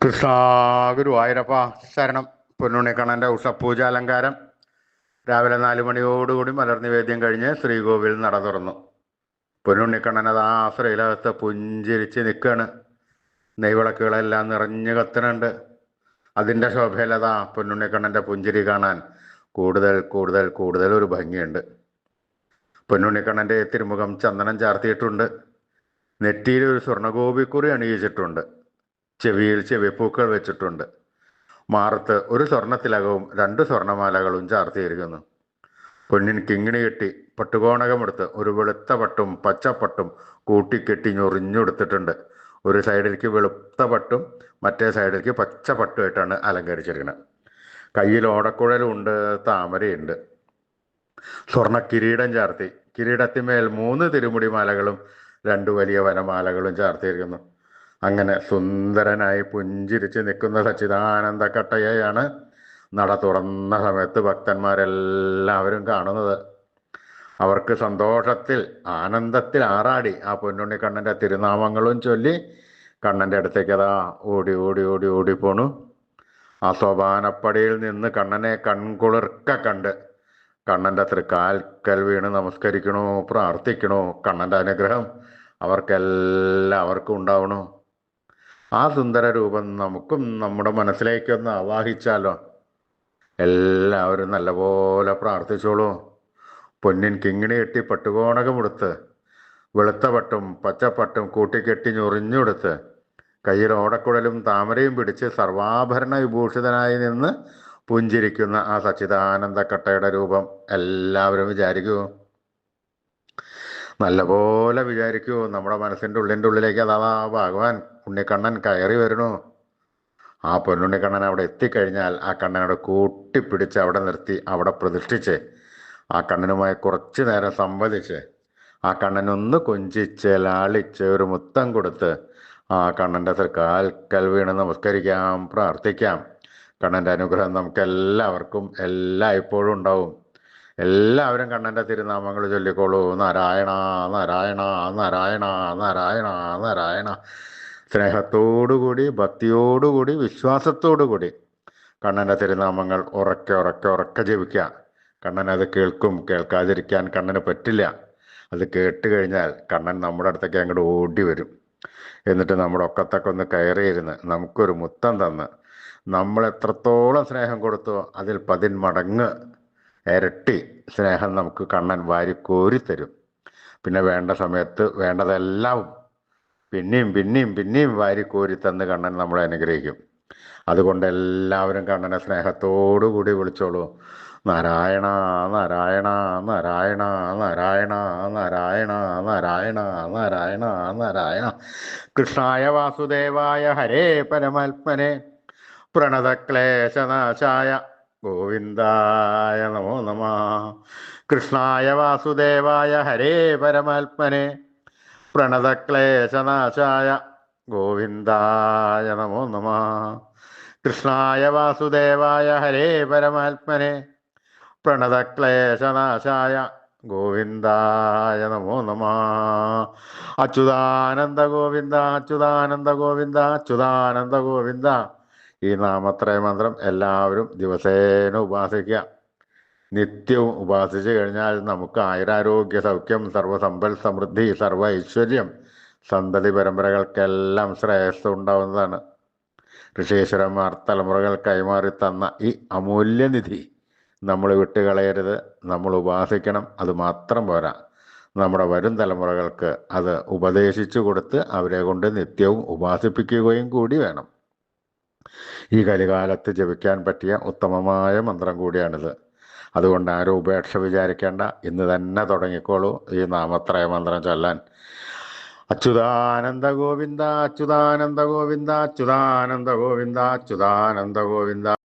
കൃഷ്ണ ഗുരുവായൂരപ്പ ശരണം. പൊന്നുണ്ണിക്കണ്ണൻ്റെ ഉഷപൂജ അലങ്കാരം രാവിലെ 4 മണിയോടുകൂടി മലർനിവേദ്യം കഴിഞ്ഞ് ശ്രീകോവിൽ നട തുറന്നു. പൊന്നുണ്ണിക്കണ്ണനത് ആ ശ്രീലകത്ത് പുഞ്ചിരിച്ച് നിൽക്കുകയാണ്. നെയ്വിളക്കുകളെല്ലാം നിറഞ്ഞു കത്തുന്നുണ്ട്. അതിൻ്റെ ശോഭയിലതാ പൊന്നുണ്ണിക്കണ്ണൻ്റെ പുഞ്ചിരി കാണാൻ കൂടുതൽ കൂടുതൽ കൂടുതൽ ഒരു ഭംഗിയുണ്ട്. പൊന്നുണ്ണിക്കണ്ണൻ്റെ തിരുമുഖം ചന്ദനം ചാർത്തിയിട്ടുണ്ട്. നെറ്റിയിൽ ഒരു സ്വർണ്ണഗോപിക്കുറി അണിയിച്ചിട്ടുണ്ട്. ചെവിയിൽ ചെവിപ്പൂക്കൾ വെച്ചിട്ടുണ്ട്. മാറത്ത് ഒരു സ്വർണ്ണത്തിലകവും 2 സ്വർണ്ണമാലകളും ചാർത്തിയിരിക്കുന്നു. പൊന്നിൻ കിങ്ങിണി കെട്ടി പട്ടുകോണകമെടുത്ത് ഒരു വെളുത്ത പട്ടും പച്ചപ്പട്ടും കൂട്ടിക്കെട്ടി ഞൊറിഞ്ഞെടുത്തിട്ടുണ്ട്. ഒരു സൈഡിലേക്ക് വെളുത്ത പട്ടും മറ്റേ സൈഡിലേക്ക് പച്ച പട്ടുമായിട്ടാണ് അലങ്കരിച്ചിരിക്കുന്നത്. കയ്യിൽ ഓടക്കുഴലുണ്ട്, താമരയുണ്ട്. സ്വർണ്ണ കിരീടം ചാർത്തി. കിരീടത്തിന്മേൽ 3 തിരുമുടി മാലകളും 2 വലിയ വനമാലകളും ചാർത്തിയിരിക്കുന്നു. അങ്ങനെ സുന്ദരനായി പുഞ്ചിരിച്ച് നിൽക്കുന്ന സച്ചിദാനന്ദ കട്ടയെയാണ് നട തുറന്ന സമയത്ത് ഭക്തന്മാരെല്ലാവരും കാണുന്നത്. അവർക്ക് സന്തോഷത്തിൽ ആനന്ദത്തിൽ ആറാടി ആ പൊന്നുണ്ണിക്കണ്ണൻ്റെ തിരുനാമങ്ങളും ചൊല്ലി കണ്ണൻ്റെ അടുത്തേക്ക് അതാ ഓടി ഓടി ഓടി ഓടിപ്പോണു. ആ സോപാനപ്പടിയിൽ നിന്ന് കണ്ണനെ കൺകുളിർക്ക കണ്ട് കണ്ണൻ്റെ തൃക്കാൽക്കൽ വീണ് നമസ്കരിക്കണോ, പ്രാർത്ഥിക്കണോ. കണ്ണൻ്റെ അനുഗ്രഹം അവർക്കെല്ലാവർക്കും ഉണ്ടാവണോ. ആ സുന്ദര രൂപം നമുക്കും നമ്മുടെ മനസ്സിലേക്കൊന്ന് ആവാഹിച്ചാലോ. എല്ലാവരും നല്ലപോലെ പ്രാർത്ഥിച്ചോളൂ. പൊന്നിൻ കിങ്ങിണി കെട്ടി പട്ടുകോണകമെടുത്ത് വെളുത്ത പട്ടും പച്ചപ്പട്ടും കൂട്ടിക്കെട്ടി ഞൊറിഞ്ഞെടുത്ത് കയ്യിൽ ഓടക്കുഴലും താമരയും പിടിച്ച് സർവാഭരണ വിഭൂഷിതനായി നിന്ന് പുഞ്ചിരിക്കുന്ന ആ സച്ചിദാനന്ദ കട്ടയുടെ രൂപം എല്ലാവരും വിചാരിക്കൂ. നല്ലപോലെ വിചാരിക്കൂ. നമ്മുടെ മനസ്സിൻ്റെ ഉള്ളിലേക്ക് അതാ ഭഗവാൻ ഉണ്ണിക്കണ്ണൻ കയറി വരണു. ആ പൊന്നുണ്ണിക്കണ്ണൻ അവിടെ എത്തിക്കഴിഞ്ഞാൽ ആ കണ്ണനോട് കൂട്ടിപ്പിടിച്ച് അവിടെ നിർത്തി അവിടെ പ്രതിഷ്ഠിച്ച് ആ കണ്ണനുമായി കുറച്ചു നേരം സംവദിച്ച് ആ കണ്ണനൊന്ന് കൊഞ്ചിച്ച് ലാളിച്ച് ഒരു മുത്തം കൊടുത്ത് ആ കണ്ണൻ്റെ തൃക്കാൽക്കൽ വീണ് നമസ്കരിക്കാം, പ്രാർത്ഥിക്കാം. കണ്ണൻ്റെ അനുഗ്രഹം നമുക്കെല്ലാവർക്കും എല്ലായ്പ്പോഴും ഉണ്ടാവും. എല്ലാവരും കണ്ണൻ്റെ തിരുനാമങ്ങൾ ചൊല്ലിക്കോളൂ. നാരായണ നാരായണ നാരായണ നാരായണ നാരായണ. സ്നേഹത്തോടുകൂടി ഭക്തിയോടുകൂടി വിശ്വാസത്തോടുകൂടി കണ്ണൻ്റെ തിരുനാമങ്ങൾ ഉറക്കെ ഉറക്കെ ഉറക്കെ ജപിക്കുക. കണ്ണൻ അത് കേൾക്കും. കേൾക്കാതിരിക്കാൻ കണ്ണന് പറ്റില്ല. അത് കേട്ട് കഴിഞ്ഞാൽ കണ്ണൻ നമ്മുടെ അടുത്തേക്ക് അങ്ങോട്ട് ഓടി വരും. എന്നിട്ട് നമ്മുടെ ഒക്കത്തൊക്കെ ഒന്ന് കയറിയിരുന്ന് നമുക്കൊരു മുത്തം തന്ന് നമ്മൾ എത്രത്തോളം സ്നേഹം കൊടുത്തോ അതിൽ 10 മടങ്ങ് ഇരട്ടി സ്നേഹം നമുക്ക് കണ്ണൻ വാരിക്കോരി തരും. പിന്നെ വേണ്ട സമയത്ത് വേണ്ടതെല്ലാം പിന്നെയും പിന്നെയും പിന്നെയും വാരിക്കോരി തന്ന് കണ്ണൻ നമ്മളെ അനുഗ്രഹിക്കും. അതുകൊണ്ട് എല്ലാവരും കണ്ണനെ സ്നേഹത്തോടുകൂടി വിളിച്ചോളൂ. നാരായണ നാരായണ നാരായണ നാരായണ നാരായണ നാരായണ നാരായണ നാരായണ. കൃഷ്ണായ വാസുദേവായ ഹരേ പരമാത്മനെ പ്രണതക്ലേശനാശായ ഗോവിന്ദായ നമോ നമഃ. കൃഷ്ണായ വാസുദേവായ ഹരേ പരമാത്മനെ പ്രണതക്ലേശനാശായ ഗോവിന്ദായ നമോ നമഃ. കൃഷ്ണായ വാസുദേവായ ഹരേ പരമാത്മനെ പ്രണതക്ലേശനാശായ ഗോവിന്ദായ നമോ നമഃ. അച്യുതാനന്ദ ഗോവിന്ദ അച്യുതാനന്ദ ഗോവിന്ദ അച്യുതാനന്ദ ഗോവിന്ദ. ഈ നാമത്രയ മന്ത്രം എല്ലാവരും ദിവസേന ഉപാസിക്കുക. നിത്യവും ഉപാസിച്ചു കഴിഞ്ഞാൽ നമുക്ക് ആയുരാരോഗ്യ സൗഖ്യം, സർവ്വസമ്പൽ സമൃദ്ധി, സർവ്വ ഐശ്വര്യം, സന്തതി പരമ്പരകൾക്കെല്ലാം ശ്രേയസ് ഉണ്ടാവുന്നതാണ്. ഋഷീശ്വരന്മാർ തലമുറകൾ കൈമാറി തന്ന ഈ അമൂല്യനിധി നമ്മൾ വിട്ടുകളയരുത്. നമ്മൾ ഉപാസിക്കണം. അത് മാത്രം പോരാ, നമ്മുടെ വരും തലമുറകൾക്ക് അത് ഉപദേശിച്ചു കൊടുത്ത് അവരെ കൊണ്ട് നിത്യവും ഉപാസിപ്പിക്കുകയും കൂടി വേണം. ഈ കലികാലത്ത് ജപിക്കാൻ പറ്റിയ ഉത്തമമായ മന്ത്രം കൂടിയാണിത്. അതുകൊണ്ട് ആരും ഉപേക്ഷ വിചാരിക്കേണ്ട. ഇന്ന് തന്നെ തുടങ്ങിക്കോളൂ ഈ നാമത്രയ മന്ത്രം ചൊല്ലാൻ. അച്യുതാനന്ദ ഗോവിന്ദ അച്യുതാനന്ദ ഗോവിന്ദ അച്യുതാനന്ദ ഗോവിന്ദ അച്യുതാനന്ദ ഗോവിന്ദ.